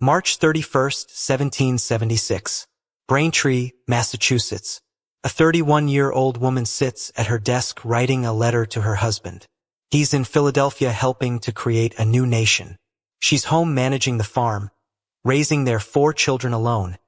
March 31st, 1776. Braintree, Massachusetts. A 31-year-old woman sits at her desk writing a letter to her husband. He's in Philadelphia helping to create a new nation. She's home managing the farm, raising their 4 children alone,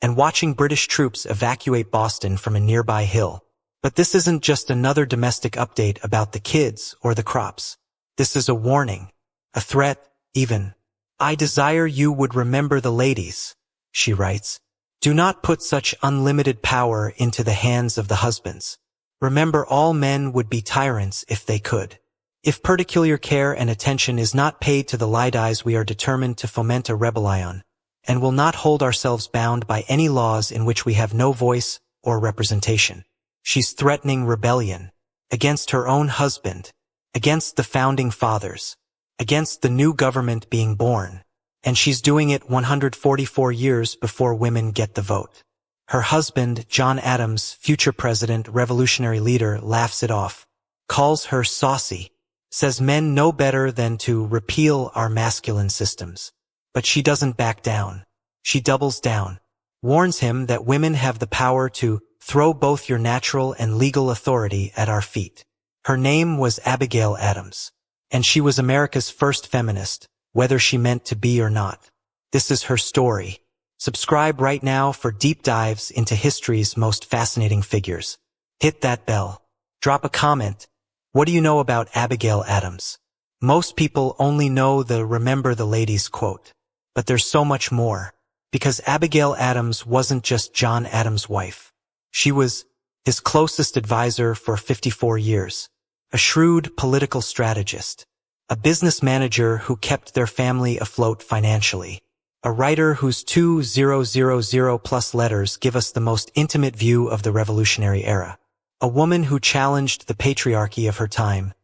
and watching British troops evacuate Boston from a nearby hill. But this isn't just another domestic update about the kids or the crops. This is a warning, a threat, even. "I desire you would remember the ladies," she writes. "Do not put such unlimited power into the hands of the husbands. Remember, all men would be tyrants if they could. If particular care and attention is not paid to the ladies, we are determined to foment a rebellion, and will not hold ourselves bound by any laws in which we have no voice or representation." She's threatening rebellion against her own husband, against the founding fathers, against the new government being born, and she's doing it 144 years before women get the vote. Her husband, John Adams, future president, revolutionary leader, laughs it off, calls her saucy, says men know better than to repeal our masculine systems. But she doesn't back down. She doubles down, warns him that women have the power to throw both your natural and legal authority at our feet. Her name was Abigail Adams, and she was America's first feminist, whether she meant to be or not. This is her story. Subscribe right now for deep dives into history's most fascinating figures. Hit that bell. Drop a comment. What do you know about Abigail Adams? Most people only know the "remember the ladies" quote. But there's so much more. Because Abigail Adams wasn't just John Adams' wife. She was his closest advisor for 54 years. A shrewd political strategist. A business manager who kept their family afloat financially. A writer whose 2000+ letters give us the most intimate view of the Revolutionary era. A woman who challenged the patriarchy of her time.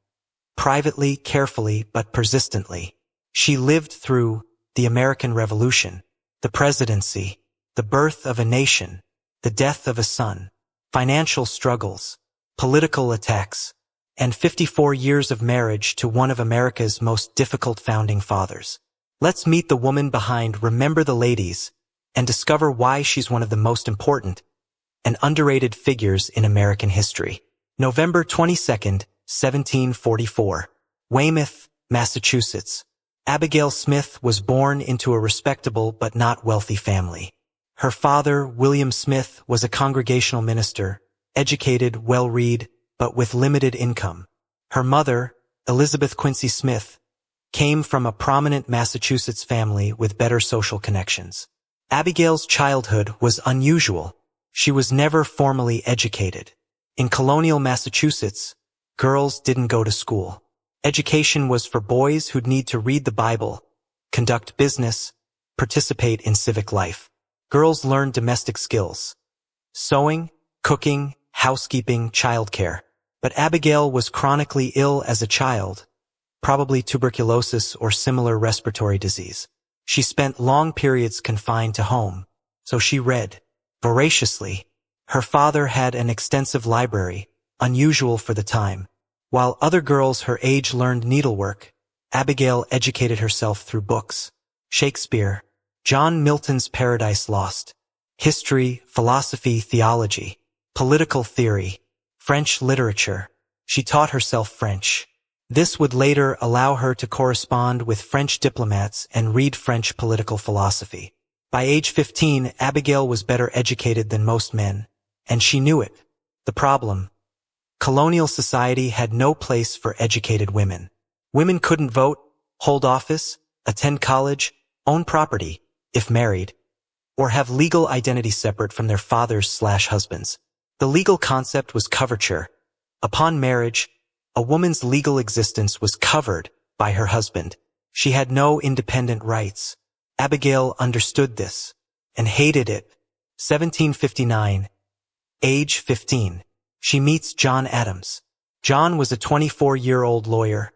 Privately, carefully, but persistently. She lived through the American Revolution, the presidency, the birth of a nation, the death of a son, financial struggles, political attacks, and 54 years of marriage to one of America's most difficult founding fathers. Let's meet the woman behind Remember the Ladies and discover why she's one of the most important and underrated figures in American history. November 22nd, 1744. Weymouth, Massachusetts. Abigail Smith was born into a respectable but not wealthy family. Her father, William Smith, was a congregational minister, educated, well-read, but with limited income. Her mother, Elizabeth Quincy Smith, came from a prominent Massachusetts family with better social connections. Abigail's childhood was unusual. She was never formally educated. In colonial Massachusetts, girls didn't go to school. Education was for boys who'd need to read the Bible, conduct business, participate in civic life. Girls learned domestic skills: sewing, cooking, housekeeping, childcare. But Abigail was chronically ill as a child, probably tuberculosis or similar respiratory disease. She spent long periods confined to home, so she read voraciously. Her father had an extensive library, unusual for the time. While other girls her age learned needlework, Abigail educated herself through books. Shakespeare, John Milton's Paradise Lost, history, philosophy, theology, political theory, French literature. She taught herself French. This would later allow her to correspond with French diplomats and read French political philosophy. By age 15, Abigail was better educated than most men, and she knew it. The problem: colonial society had no place for educated women. Women couldn't vote, hold office, attend college, own property, if married, or have legal identity separate from their fathers/husbands. The legal concept was coverture. Upon marriage, a woman's legal existence was covered by her husband. She had no independent rights. Abigail understood this and hated it. 1759. Age 15. She meets John Adams. John was a 24-year-old lawyer.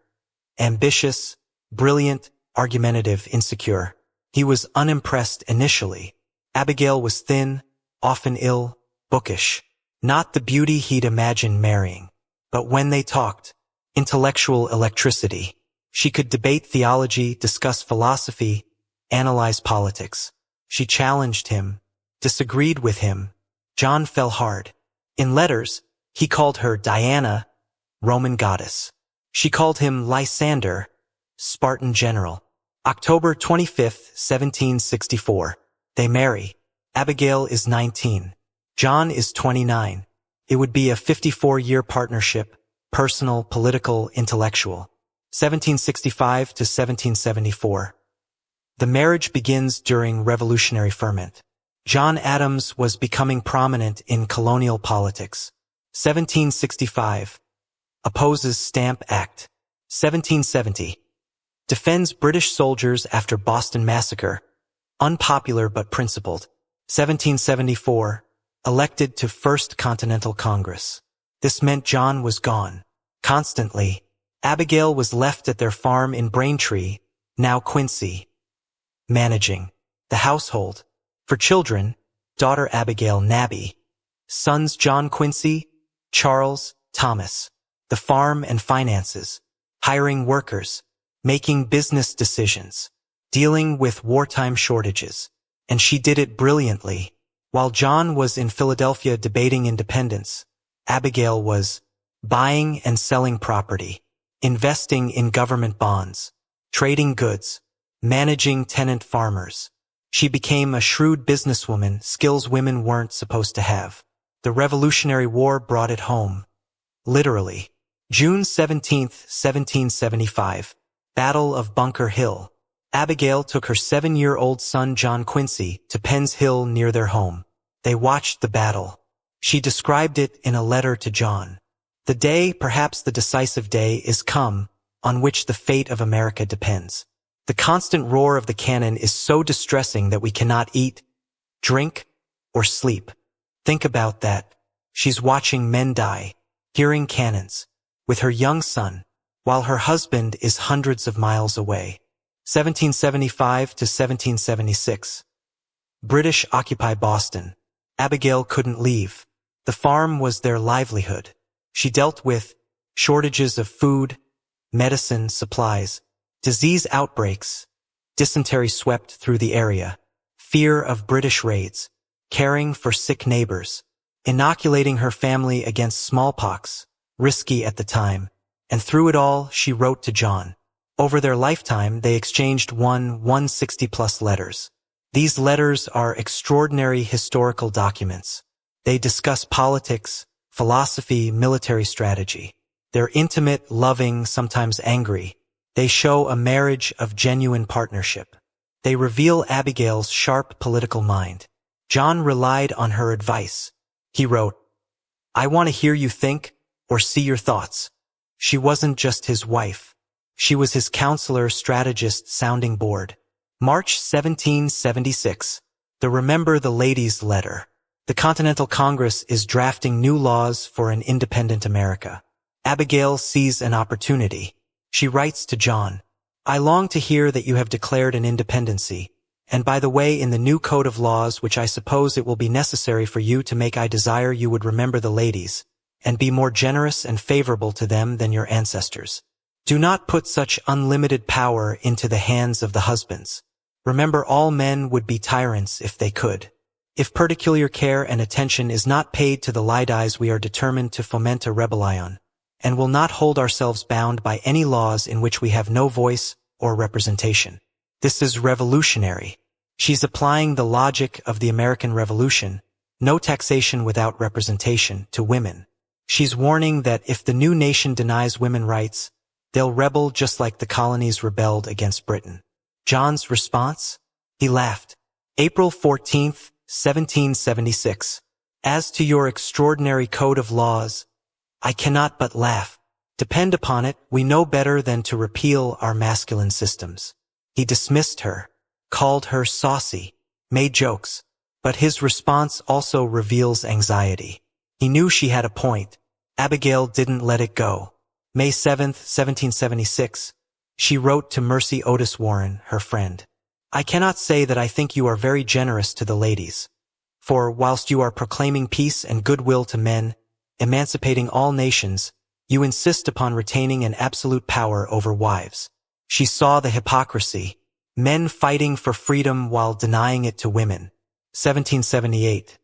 Ambitious, brilliant, argumentative, insecure. He was unimpressed initially. Abigail was thin, often ill, bookish. Not the beauty he'd imagined marrying. But when they talked, intellectual electricity. She could debate theology, discuss philosophy, analyze politics. She challenged him, disagreed with him. John fell hard. In letters, he called her Diana, Roman goddess. She called him Lysander, Spartan general. October 25, 1764. They marry. Abigail is 19. John is 29. It would be a 54-year partnership, personal, political, intellectual. 1765 to 1774. The marriage begins during revolutionary ferment. John Adams was becoming prominent in colonial politics. 1765. Opposes Stamp Act. 1770. Defends British soldiers after Boston Massacre. Unpopular but principled. 1774. Elected to First Continental Congress. This meant John was gone. Constantly. Abigail was left at their farm in Braintree, now Quincy. Managing the household. For children, daughter Abigail Nabby. Sons John Quincy, Charles, Thomas. The farm and finances. Hiring workers. Making business decisions. Dealing with wartime shortages. And she did it brilliantly. While John was in Philadelphia debating independence, Abigail was buying and selling property, investing in government bonds, trading goods, managing tenant farmers. She became a shrewd businesswoman, skills women weren't supposed to have. The Revolutionary War brought it home. Literally. June 17, 1775. Battle of Bunker Hill. Abigail took her 7-year-old son John Quincy to Penn's Hill near their home. They watched the battle. She described it in a letter to John. The day, perhaps the decisive day, is come, on which the fate of America depends. The constant roar of the cannon is so distressing that we cannot eat, drink, or sleep. Think about that. She's watching men die, hearing cannons, with her young son, while her husband is hundreds of miles away. 1775 to 1776. British occupy Boston. Abigail couldn't leave. The farm was their livelihood. She dealt with shortages of food, medicine, supplies, disease outbreaks, dysentery swept through the area, fear of British raids, caring for sick neighbors, inoculating her family against smallpox, risky at the time, and through it all she wrote to John. Over their lifetime, they exchanged 160+ letters. These letters are extraordinary historical documents. They discuss politics, philosophy, military strategy. They're intimate, loving, sometimes angry. They show a marriage of genuine partnership. They reveal Abigail's sharp political mind. John relied on her advice. He wrote, "I want to hear you think or see your thoughts." She wasn't just his wife. She was his counselor, strategist, sounding board. March 1776. The Remember the Ladies letter. The Continental Congress is drafting new laws for an independent America. Abigail sees an opportunity. She writes to John, "I long to hear that you have declared an independency, and by the way, in the new code of laws which I suppose it will be necessary for you to make, I desire you would remember the ladies, and be more generous and favorable to them than your ancestors. Do not put such unlimited power into the hands of the husbands. Remember, all men would be tyrants if they could. If particular care and attention is not paid to the ladies, we are determined to foment a rebellion, and will not hold ourselves bound by any laws in which we have no voice or representation." This is revolutionary. She's applying the logic of the American Revolution, no taxation without representation, to women. She's warning that if the new nation denies women rights, they'll rebel just like the colonies rebelled against Britain. John's response? He laughed. April 14, 1776. "As to your extraordinary code of laws, I cannot but laugh. Depend upon it, we know better than to repeal our masculine systems." He dismissed her, called her saucy, made jokes, but his response also reveals anxiety. He knew she had a point. Abigail didn't let it go. May 7, 1776, she wrote to Mercy Otis Warren, her friend, "I cannot say that I think you are very generous to the ladies. For, whilst you are proclaiming peace and goodwill to men, emancipating all nations, you insist upon retaining an absolute power over wives." She saw the hypocrisy. Men fighting for freedom while denying it to women. 1778.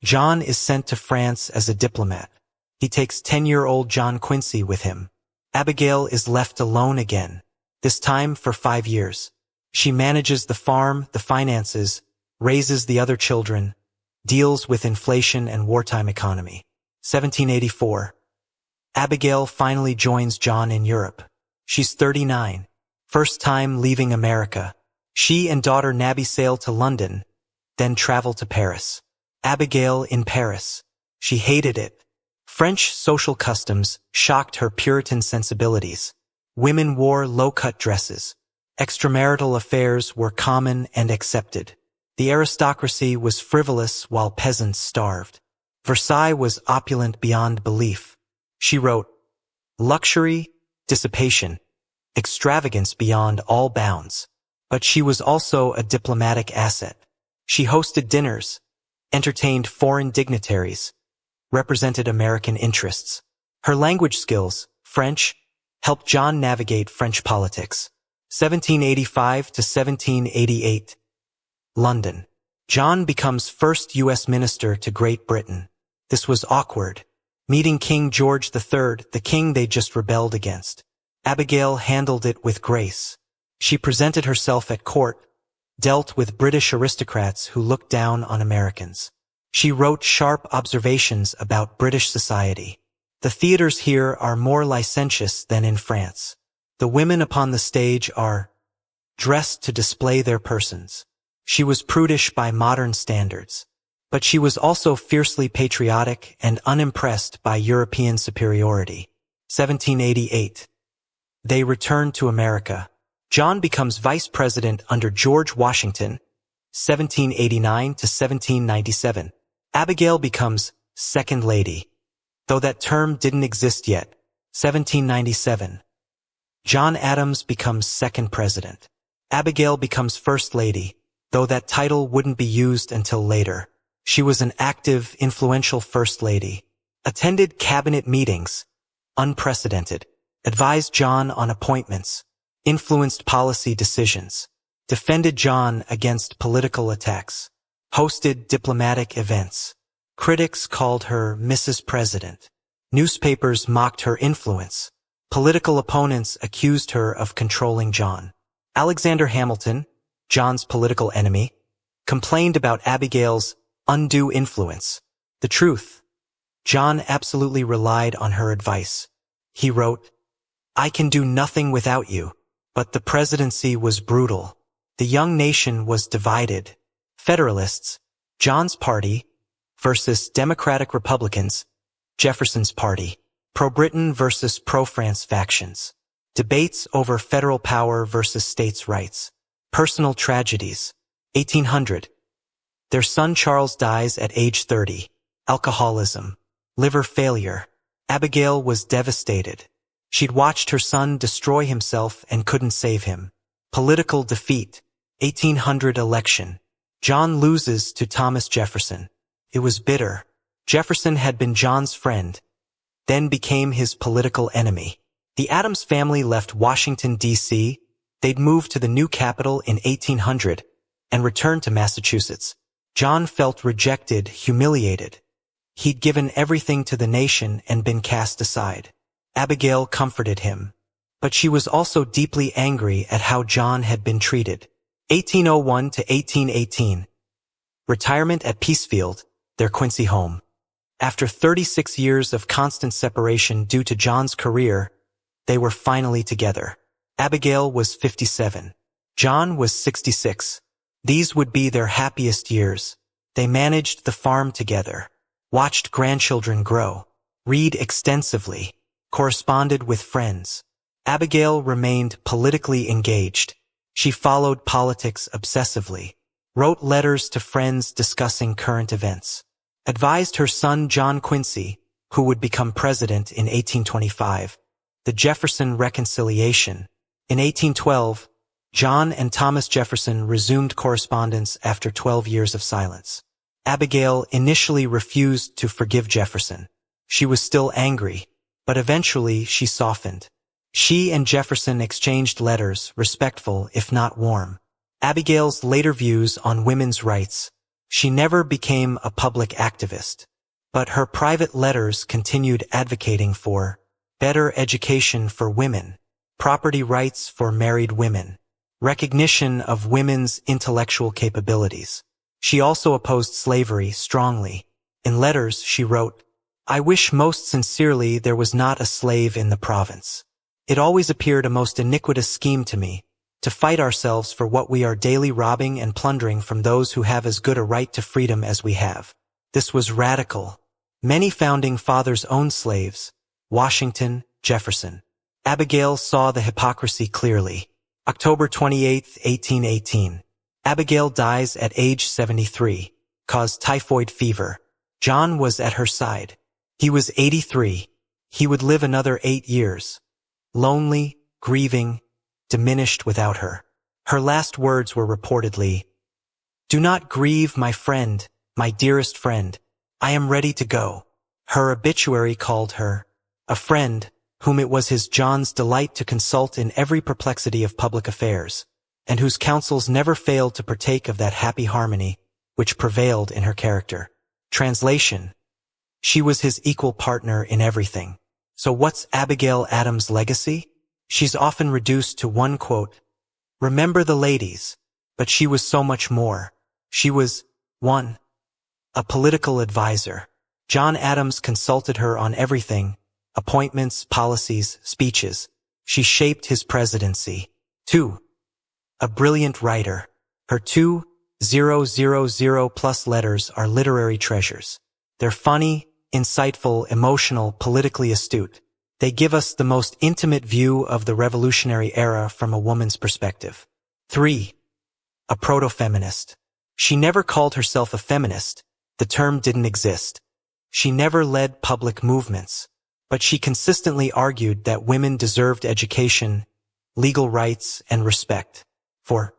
John is sent to France as a diplomat. He takes 10-year-old John Quincy with him. Abigail is left alone again, this time for 5 years. She manages the farm, the finances, raises the other children, deals with inflation and wartime economy. 1784. Abigail finally joins John in Europe. She's 39, first time leaving America. She and daughter Nabby sail to London, then travel to Paris. Abigail in Paris. She hated it. French social customs shocked her Puritan sensibilities. Women wore low-cut dresses. Extramarital affairs were common and accepted. The aristocracy was frivolous while peasants starved. Versailles was opulent beyond belief. She wrote, luxury, dissipation, extravagance beyond all bounds. But she was also a diplomatic asset. She hosted dinners, entertained foreign dignitaries, represented American interests. Her language skills, French, helped John navigate French politics. 1785 to 1788. London. John becomes first U.S. minister to Great Britain. This was awkward. Meeting King George III, the king they just rebelled against. Abigail handled it with grace. She presented herself at court, dealt with British aristocrats who looked down on Americans. She wrote sharp observations about British society. The theaters here are more licentious than in France. The women upon the stage are dressed to display their persons. She was prudish by modern standards. But she was also fiercely patriotic and unimpressed by European superiority. 1788. They returned to America. John becomes vice president under George Washington, 1789 to 1797. Abigail becomes second lady, though that term didn't exist yet. 1797. John Adams becomes second president. Abigail becomes first lady, though that title wouldn't be used until later. She was an active, influential first lady. Attended cabinet meetings, unprecedented. Advised John on appointments. Influenced policy decisions. Defended John against political attacks. Hosted diplomatic events. Critics called her Mrs. President. Newspapers mocked her influence. Political opponents accused her of controlling John. Alexander Hamilton, John's political enemy, complained about Abigail's undue influence. The truth. John absolutely relied on her advice. He wrote, I can do nothing without you. But the presidency was brutal. The young nation was divided. Federalists, John's party, versus Democratic Republicans, Jefferson's party. Pro-Britain versus pro-France factions. Debates over federal power versus states' rights. Personal tragedies. 1800. Their son Charles dies at age 30. Alcoholism. Liver failure. Abigail was devastated. She'd watched her son destroy himself and couldn't save him. Political defeat. 1800 election. John loses to Thomas Jefferson. It was bitter. Jefferson had been John's friend, then became his political enemy. The Adams family left Washington, D.C. They'd moved to the new capital in 1800 and returned to Massachusetts. John felt rejected, humiliated. He'd given everything to the nation and been cast aside. Abigail comforted him, but she was also deeply angry at how John had been treated. 1801 to 1818. Retirement at Peacefield, their Quincy home. After 36 years of constant separation due to John's career, they were finally together. Abigail was 57. John was 66. These would be their happiest years. They managed the farm together, watched grandchildren grow, read extensively, corresponded with friends. Abigail remained politically engaged. She followed politics obsessively, wrote letters to friends discussing current events, advised her son John Quincy, who would become president in 1825, the Jefferson Reconciliation. In 1812, John and Thomas Jefferson resumed correspondence after 12 years of silence. Abigail initially refused to forgive Jefferson. She was still angry, but eventually she softened. She and Jefferson exchanged letters, respectful if not warm. Abigail's later views on women's rights. She never became a public activist, but her private letters continued advocating for better education for women, property rights for married women, recognition of women's intellectual capabilities. She also opposed slavery strongly. In letters she wrote, "I wish most sincerely there was not a slave in the province. It always appeared a most iniquitous scheme to me, to fight ourselves for what we are daily robbing and plundering from those who have as good a right to freedom as we have." This was radical. Many founding fathers owned slaves. Washington, Jefferson. Abigail saw the hypocrisy clearly. October 28, 1818. Abigail dies at age 73, caused typhoid fever. John was at her side. He was 83. He would live another 8 years. Lonely, grieving, diminished without her. Her last words were reportedly, "Do not grieve, my friend, my dearest friend. I am ready to go." Her obituary called her a friend whom it was his John's delight to consult in every perplexity of public affairs, and whose counsels never failed to partake of that happy harmony which prevailed in her character. Translation: she was his equal partner in everything. So what's Abigail Adams' legacy? She's often reduced to one quote, "Remember the ladies," but she was so much more. She was 1. A political advisor. John Adams consulted her on everything, appointments, policies, speeches. She shaped his presidency. 2. A brilliant writer. Her 2,000+ letters are literary treasures. They're funny, insightful, emotional, politically astute. They give us the most intimate view of the Revolutionary era from a woman's perspective. 3. A proto-feminist. She never called herself a feminist. The term didn't exist. She never led public movements. But she consistently argued that women deserved education, legal rights, and respect. 4.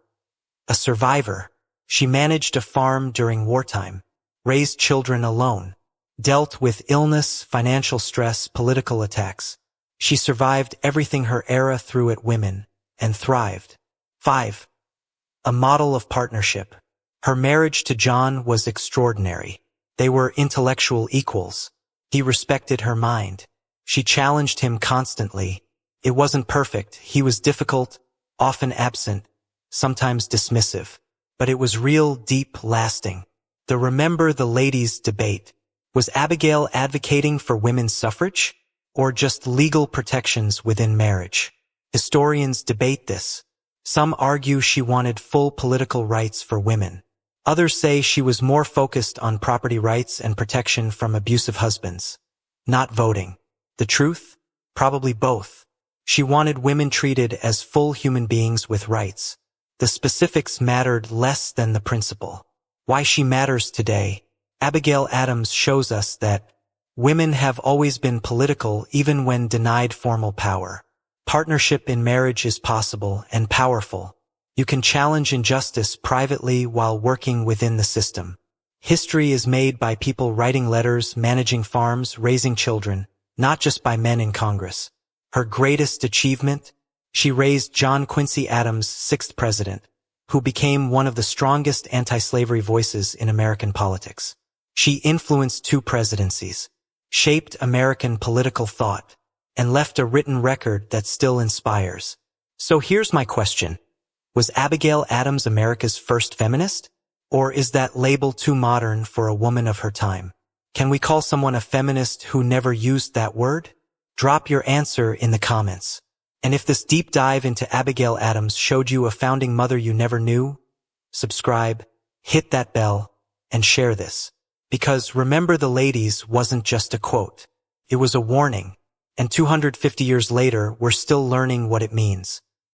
A survivor. She managed a farm during wartime, raised children alone, dealt with illness, financial stress, political attacks. She survived everything her era threw at women, and thrived. 5. A model of partnership. Her marriage to John was extraordinary. They were intellectual equals. He respected her mind. She challenged him constantly. It wasn't perfect. He was difficult, often absent, sometimes dismissive. But it was real, deep, lasting. The Remember the Ladies debate. Was Abigail advocating for women's suffrage, or just legal protections within marriage? Historians debate this. Some argue she wanted full political rights for women. Others say she was more focused on property rights and protection from abusive husbands. Not voting. The truth? Probably both. She wanted women treated as full human beings with rights. The specifics mattered less than the principle. Why she matters today. Abigail Adams shows us that women have always been political even when denied formal power. Partnership in marriage is possible and powerful. You can challenge injustice privately while working within the system. History is made by people writing letters, managing farms, raising children, not just by men in Congress. Her greatest achievement? She raised John Quincy Adams, 6th president, who became one of the strongest anti-slavery voices in American politics. She influenced 2 presidencies, shaped American political thought, and left a written record that still inspires. So here's my question. Was Abigail Adams America's first feminist? Or is that label too modern for a woman of her time? Can we call someone a feminist who never used that word? Drop your answer in the comments. And if this deep dive into Abigail Adams showed you a founding mother you never knew, subscribe, hit that bell, and share this. Because Remember the Ladies wasn't just a quote. It was a warning. And 250 years later, we're still learning what it means.